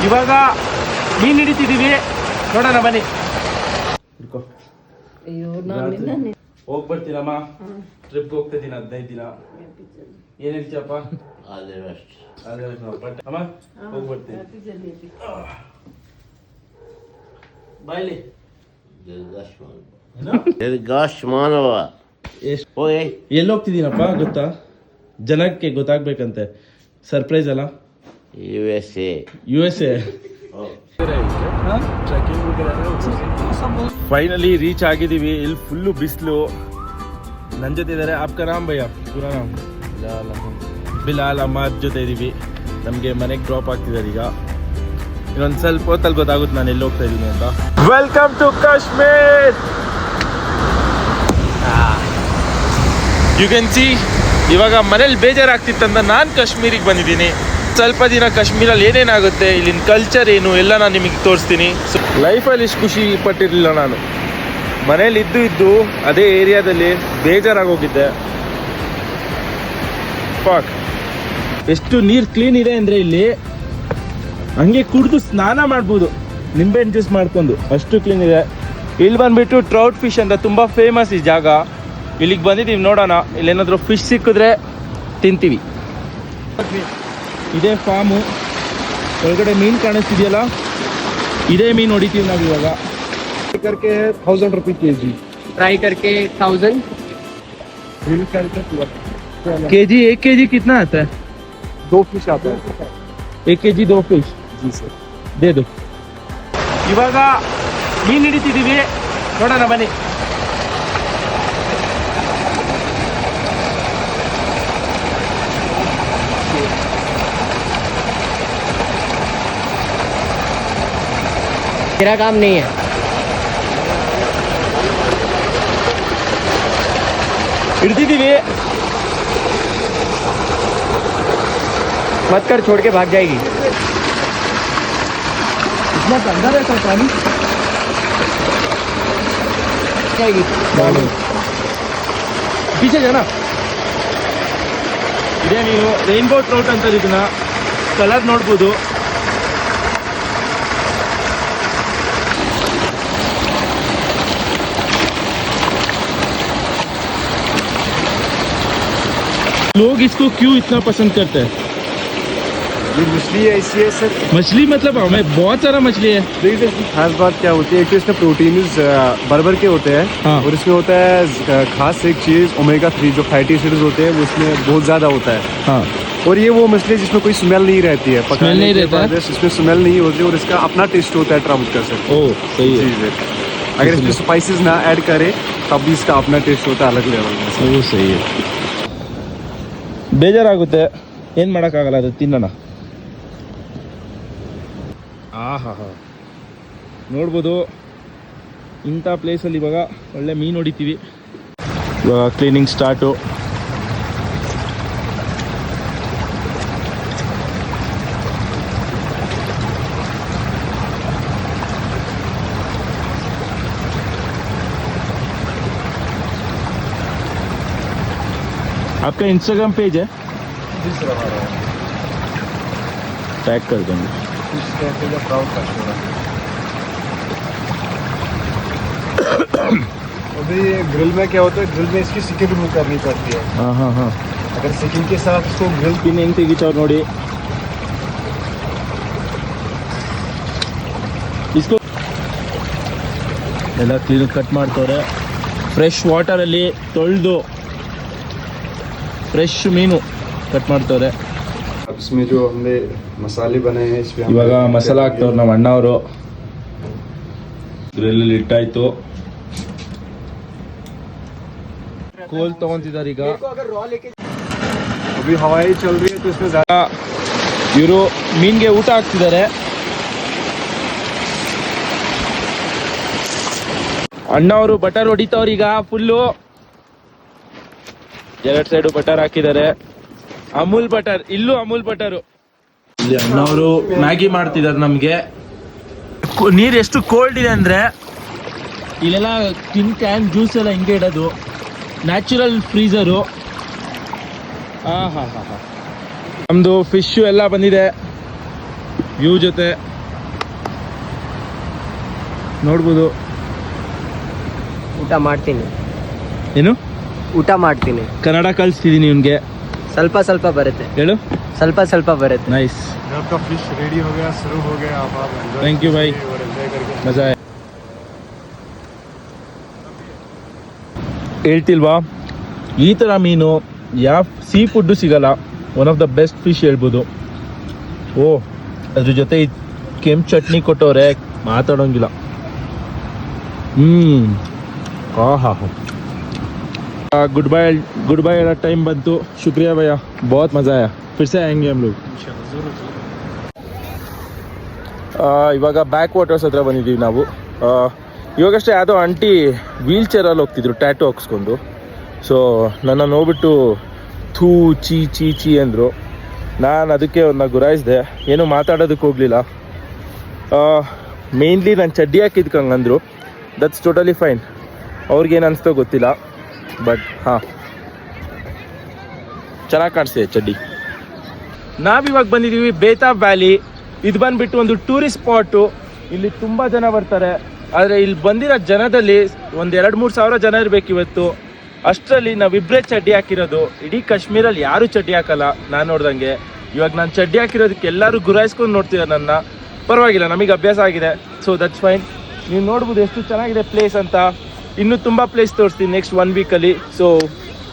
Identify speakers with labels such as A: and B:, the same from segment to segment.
A: ಇವಾಗ ಮೀನು ಹಿಡಿತಿದೀವಿ, ನೋಡೋಣ ಬನ್ನಿ. ಹೋಗ್ಬರ್ತೀನಮ್ಮ, ಟ್ರಿಪ್ಗೆ ಹೋಗ್ತಿದ್ದೀನಿ 15 ದಿನ. ಏನ್ ಹೇಳ್ತೀಯಪ್ಪ? ಅಮ್ಮ ಹೋಗ್ಬರ್ತೀನಿ. ಬಾಯ್ಲಿ ಎಲ್ಲಿ ಹೋಗ್ತಿದ್ದೀನಪ್ಪ ಗೊತ್ತಾ? ಜನಕ್ಕೆ ಗೊತ್ತಾಗ್ಬೇಕಂತೆ, ಸರ್ಪ್ರೈಸ್ ಅಲ್ಲ. USA ಫೈನಲಿ ರೀಚ್ ಆಗಿದ್ದೀವಿ. ಇಲ್ಲಿ ಫುಲ್ಲು ಬಿಸಿಲು. ನನ್ನ ಜೊತೆ ಇದ್ದಾರೆ ಆಪ್ಕ ನಾಮ್ ಭಯ್ಯ, ಪೂರಾ ನಾಮ್ ಬಿಲಾಲ್ ಅಹ್ಮದ್ ಜೊತೆ ಇದ್ದೀವಿ. ನಮಗೆ ಮನೆಗೆ ಡ್ರಾಪ್ ಆಗ್ತಿದ್ದಾರೆ ಈಗ. ಇನ್ನೊಂದು ಸ್ವಲ್ಪ ಹೊತ್ತಲ್ಲಿ ಗೊತ್ತಾಗುತ್ತೆ ನಾನು ಎಲ್ಲಿ ಹೋಗ್ತಾ ಇದ್ದೀನಿ ಅಂತ. Welcome to Kashmir. You can see, ಇವಾಗ ಮನೇಲಿ ಬೇಜಾರಾಗ್ತಿತ್ತಂತ ನಾನು ಕಾಶ್ಮೀರಿಗೆ ಬಂದಿದ್ದೀನಿ. ಸ್ವಲ್ಪ ದಿನ ಕಾಶ್ಮೀರಲ್ಲಿ ಏನೇನಾಗುತ್ತೆ, ಇಲ್ಲಿನ ಕಲ್ಚರ್ ಏನು ಎಲ್ಲ ನಾನು ನಿಮಗೆ ತೋರಿಸ್ತೀನಿ. ಲೈಫಲ್ಲಿ ಇಷ್ಟು ಖುಷಿ ಪಟ್ಟಿರಲಿಲ್ಲ ನಾನು. ಮನೇಲಿ ಇದ್ದು ಅದೇ ಏರಿಯಾದಲ್ಲಿ ಬೇಜಾರಾಗೋಗಿದ್ದೆ. ಪಾಕ್ ಎಷ್ಟು ನೀರು ಕ್ಲೀನ್ ಇದೆ ಅಂದರೆ ಇಲ್ಲಿ ಹಂಗೆ ಕುಡಿದು ಸ್ನಾನ ಮಾಡ್ಬೋದು, ನಿಂಬೆಹಣ್ಣು ಜ್ಯೂಸ್ ಮಾಡ್ಕೊಂಡು, ಅಷ್ಟು ಕ್ಲೀನ್ ಇದೆ. ಇಲ್ಲಿ ಬಂದುಬಿಟ್ಟು ಟ್ರೌಟ್ ಫಿಶ್ ಅಂತ ತುಂಬ ಫೇಮಸ್ ಈ ಜಾಗ. ಇಲ್ಲಿಗೆ ಬಂದಿದ್ದೀವಿ, ನೋಡೋಣ ಇಲ್ಲೇನಾದರೂ ಫಿಶ್ ಸಿಕ್ಕಿದ್ರೆ ತಿಂತೀವಿ. ಇದೇ ಫಾರ್ಮು, ಒಳಗಡೆ ಮೀನು ಕಾಣಿಸ್ತಿದೆಯಲ್ಲ, ಇದೇ ಮೀನು ಹೊಡಿತೀವಿ ನಾವು ಇವಾಗ.
B: करके 1000 रुपये kg,
C: फ्राई करके 1000,
B: ग्रिल करके
A: केजी 1 kg कितना आता है?
B: 2 फिश आता है.
A: 1 kg 2 ಫಿಶ್.
B: जी सर.
A: ದೇ ದು. ಇವಾಗ ಮೀನು ಹಿಡಿತಿದ್ದೀವಿ, ನೋಡೋಣ ಬನ್ನಿ.
C: मेरा काम नहीं है.
A: ಹಿಡ್ತಿದ್ದೀವಿ.
C: मत कर, छोड़ के भाग जाएगी.
A: इतना अंदर है सर पानी,
C: जाएगी.
A: ಪೀಚೆ ಜನ. ಇದೇ ನೀವು ರೈನ್ಬೋ ಟ್ರೌಟ್ ಅಂತ ಇದನ್ನ ಕಲರ್ ನೋಡ್ಬೋದು. लोग इसको क्यों इतना पसंद करते हैं?
B: ये मछली है, ऐसी है सर.
A: मछली मतलब हमें बहुत सारा मछली है.
B: देखिए खास बात क्या होती है कि इसमें प्रोटीन बर्बर के होते हैं.
A: हाँ.
B: और इसमें होता है खास एक चीज ओमेगा 3 जो फैटी एसिड्स होते हैं वो इसमें बहुत ज्यादा होता है.
A: हाँ.
B: और ये वो मछली है जिसमें कोई स्मेल नहीं रहती है.
A: स्मेल नहीं रहता है,
B: इसमें स्मेल नहीं होती और इसका अपना टेस्ट होता है ट्राउट का सर.
A: ओ सही है.
B: जी. अगर इसमें स्पाइसेस ना ऐड करें तब भी इसका अपना टेस्ट होता है अलग लेवल में.
A: वो सही है. ಬೇಜಾರಾಗುತ್ತೆ, ಏನು ಮಾಡೋಕ್ಕಾಗಲ್ಲ, ಅದು ತಿನ್ನೋಣ. ಆಹಾ ಹಾ, ನೋಡ್ಬೋದು ಇಂಥ ಪ್ಲೇಸಲ್ಲಿ ಇವಾಗ ಒಳ್ಳೆ ಮೀನು ಹೊಡಿತೀವಿ. ಇವಾಗ ಕ್ಲೀನಿಂಗ್ ಸ್ಟಾರ್ಟು. आपका इंस्टाग्राम पेज है? टैग कर देंगे.
B: अभी ग्रिल में क्या होता है, ग्रिल में इसकी सिकिंग रिमूव करनी पड़ती है.
A: हाँ हाँ हाँ.
B: अगर सिकिंग के साथ इसको ग्रिल
A: की नहीं तेगिचाव ನೋಡಿ. इसको ಎಲ್ಲ ಕ್ಲೀನ್ ಕಟ್ ಮಾಡ್ತವ್ರೆ. ಫ್ರೆಶ್ ವಾಟರಲ್ಲಿ ತೊಳೆದು ಫ್ರೆಶ್ ಮೀನು ಕಟ್ ಮಾಡ್ತವ್ರೆ.
B: इसमें जो हमने मसाले बनाए हैं इसमें
A: ಇವಾಗ ಮಸಾಲ ಹಾಕ್ತವ್ರು ನಮ್ಮ ಅಣ್ಣ ಅವರು. ಗ್ರಿಲ್ ಇಟ್ಟಾಯ್ತು, ಕೋಲ್ ತಗೊಂತಿದ್ದಾರೆ ಈಗ.
B: अभी हवाई चल रही है तो इसमें ज़्यादा
A: ಇವರು ಮೀನ್ಗೆ ಊಟ ಹಾಕ್ತಿದ್ದಾರೆ. ಅಣ್ಣ ಅವರು ಬಟರ್ ಹೊಡಿತವ್ರು ಈಗ ಫುಲ್ಲು. 2 ಸೈಡು ಬಟರ್ ಹಾಕಿದ್ದಾರೆ. ಅಮೂಲ್ ಬಟರ್, ಇಲ್ಲೂ ಅಮೂಲ್ ಬಟರು. ಇಲ್ಲಿ ಅಣ್ಣವರು ಮ್ಯಾಗಿ ಮಾಡ್ತಿದ್ದಾರೆ ನಮಗೆ. ನೀರು ಎಷ್ಟು ಕೋಲ್ಡ್ ಇದೆ ಅಂದರೆ ಇಲ್ಲೆಲ್ಲ ಕ್ಯಾನ್ ಜ್ಯೂಸ್ ಎಲ್ಲ ಹಿಂಗೆ ಇಡೋದು, ನ್ಯಾಚುರಲ್ ಫ್ರೀಸರು. ಹಾಂ ಹಾಂ ಹಾಂ ಹಾಂ. ನಮ್ಮದು ಫಿಶ್ಶು ಎಲ್ಲ ಬಂದಿದೆ. ವ್ಯೂ ಜೊತೆ ನೋಡ್ಬೋದು.
C: ಊಟ ಮಾಡ್ತೀನಿ,
A: ಏನು
C: ಊಟ ಮಾಡ್ತೀನಿ.
A: ಕನ್ನಡ ಕಲಿಸ್ತಿದ್ದೀನಿ ಇವನಿಗೆ.
C: ಸ್ವಲ್ಪ ಸ್ವಲ್ಪ ಬರುತ್ತೆ,
A: ಹೇಳು.
C: ಸ್ವಲ್ಪ ಸ್ವಲ್ಪ ಬರುತ್ತೆ.
A: ನೈಸ್.
B: आपका फिश रेडी हो गया, शुरू हो गया. आप एंजॉय
A: Thank you, भाई.
B: और एंजॉय करके
A: ಮಜಾ ಹೇಳ್ತಿಲ್ವಾ, ಈ ಥರ ಮೀನು ಯಾವ ಸೀ ಫುಡ್ಡು ಸಿಗಲ್ಲ. One of the best fish ಹೇಳ್ಬೋದು. ಓ, ಅದ್ರ ಜೊತೆ ಈ ಕೆಂಪು ಚಟ್ನಿ ಕೊಟ್ಟವ್ರೆ, ಮಾತಾಡೋಂಗಿಲ್ಲ. ಹಾ गुड बाय वाला टाइम बनतु. शुक्रिया भैया, बहुत मज़ा आया. फिर से आएंगे हम लोग. ಇವಾಗ ಬ್ಯಾಕ್ ವಾಟರ್ಸ್ ಹತ್ರ ಬಂದಿದ್ದೀವಿ ನಾವು. ಇವಾಗಷ್ಟೇ ಯಾವುದೋ ಆಂಟಿ ವೀಲ್ ಚೇರಲ್ಲಿ ಹೋಗ್ತಿದ್ರು ಟ್ಯಾಟು ಹಾಕ್ಸ್ಕೊಂಡು. ಸೊ ನನ್ನ ನೋಡ್ಬಿಟ್ಟು ಥೂ ಚೀ ಚೀ ಚೀ ಅಂದರು. ನಾನು ಅದಕ್ಕೆ ಅವ್ರನ್ನ ಗುರಾಯಿಸಿದೆ, ಏನೂ ಮಾತಾಡೋದಕ್ಕೆ ಹೋಗಲಿಲ್ಲ. ಮೇನ್ಲಿ ನಾನು ಚಡ್ಡಿ ಹಾಕಿದ್ಕಂಗೆ ಅಂದರು. That's totally fine. ಅವ್ರಿಗೇನು ಅನಿಸ್ತೋ ಗೊತ್ತಿಲ್ಲ, ಬಟ್ ಹಾಂ ಚೆನ್ನಾಗಿ ಕಾಣಿಸ್ತಿದೆ ಚಡ್ಡಿ. ನಾವಿವಾಗ ಬಂದಿದ್ದೀವಿ ಬೇತಾಬ್ ವ್ಯಾಲಿ. ಇದು ಬಂದುಬಿಟ್ಟು ಒಂದು ಟೂರಿಸ್ಟ್ ಸ್ಪಾಟು. ಇಲ್ಲಿ ತುಂಬ ಜನ ಬರ್ತಾರೆ. ಆದರೆ ಇಲ್ಲಿ ಬಂದಿರೋ ಜನದಲ್ಲಿ ಒಂದು 2-3 ಸಾವಿರ ಜನ ಇರಬೇಕು ಇವತ್ತು. ಅಷ್ಟರಲ್ಲಿ ನಾವಿಬ್ಬರೇ ಚಡ್ಡಿ ಹಾಕಿರೋದು. ಇಡೀ ಕಾಶ್ಮೀರಲ್ಲಿ ಯಾರೂ ಚಡ್ಡಿ ಹಾಕಲ್ಲ ನಾನು ನೋಡ್ದಂಗೆ. ಇವಾಗ ನಾನು ಚಡ್ಡಿ ಹಾಕಿರೋದಕ್ಕೆ ಎಲ್ಲರೂ ಗುರಾಯಿಸ್ಕೊಂಡು ನೋಡ್ತಿದ್ದಾರೆ ನನ್ನ. ಪರವಾಗಿಲ್ಲ, ನಮಗೆ ಅಭ್ಯಾಸ ಆಗಿದೆ. So that's fine. ನೀವು ನೋಡ್ಬೋದು ಎಷ್ಟು ಚೆನ್ನಾಗಿದೆ ಪ್ಲೇಸ್ ಅಂತ. ಇನ್ನೂ ತುಂಬ ಪ್ಲೇಸ್ ತೋರಿಸ್ತೀನಿ ನೆಕ್ಸ್ಟ್ 1 ವೀಕಲ್ಲಿ. So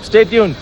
A: stay tune.